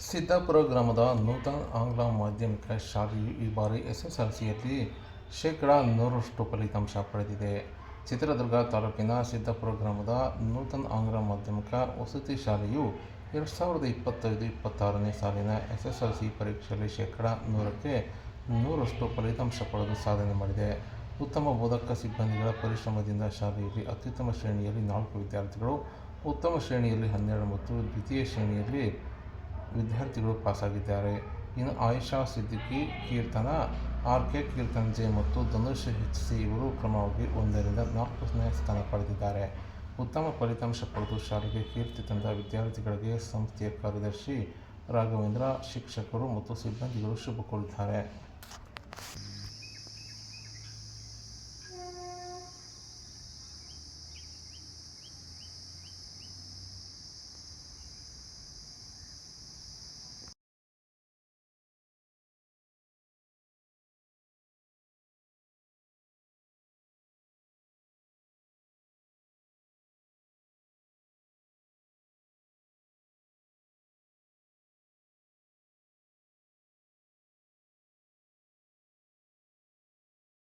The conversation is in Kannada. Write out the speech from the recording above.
ಸಿದ್ದಾಪುರ ಗ್ರಾಮದ ನೂತನ ಆಂಗ್ಲ ಮಾಧ್ಯಮಿಕ ಶಾಲೆಯು ಈ ಬಾರಿ ಎಸ್ಎಸ್ಎಲ್ಸಿಯಲ್ಲಿ ಶೇಕಡಾ 100ರಷ್ಟು ಫಲಿತಾಂಶ ಪಡೆದಿದೆ. ಚಿತ್ರದುರ್ಗ ತಾಲೂಕಿನ ಸಿದ್ದಾಪುರ ಗ್ರಾಮದ ನೂತನ ಆಂಗ್ಲ ಮಾಧ್ಯಮಿಕ ವಸತಿ ಶಾಲೆಯು 2025-26ನೇ ಸಾಲಿನ ಎಸ್ಎಸ್ಎಲ್ಸಿ ಪರೀಕ್ಷೆಯಲ್ಲಿ ಶೇಕಡಾ 100ರಷ್ಟು ಫಲಿತಾಂಶ ಪಡೆದು ಸಾಧನೆ ಮಾಡಿದೆ. ಉತ್ತಮ ಬೋಧಕ ಸಿಬ್ಬಂದಿಗಳ ಪರಿಶ್ರಮದಿಂದ ಶಾಲೆಯಲ್ಲಿ ಅತ್ಯುತ್ತಮ ಶ್ರೇಣಿಯಲ್ಲಿ 4 ವಿದ್ಯಾರ್ಥಿಗಳು, ಉತ್ತಮ ಶ್ರೇಣಿಯಲ್ಲಿ 12 ಮತ್ತು ದ್ವಿತೀಯ ಶ್ರೇಣಿಯಲ್ಲಿ ವಿದ್ಯಾರ್ಥಿಗಳು ಪಾಸಾಗಿದ್ದಾರೆ. ಇನ್ನು ಆಯಿಷಾ ಸಿದ್ದಿಕಿ, ಕೀರ್ತನ ಆರ್.ಕೆ, ಕೀರ್ತನ್ ಜೆ ಮತ್ತು ಧನುಷ್ ಎಚ್.ಸಿ ಇವರು ಕ್ರಮವಾಗಿ 1ರಿಂದ 4ನೇ ಸ್ಥಾನ ಪಡೆದಿದ್ದಾರೆ. ಉತ್ತಮ ಫಲಿತಾಂಶ ಪಡೆದು ಶಾಲೆಗೆ ಕೀರ್ತಿ ತಂದ ವಿದ್ಯಾರ್ಥಿಗಳಿಗೆ ಸಂಸ್ಥೆಯ ಕಾರ್ಯದರ್ಶಿ ರಾಘವೇಂದ್ರ, ಶಿಕ್ಷಕರು ಮತ್ತು ಸಿಬ್ಬಂದಿಗಳು ಶುಭ ಕೋರಿದ್ದಾರೆ.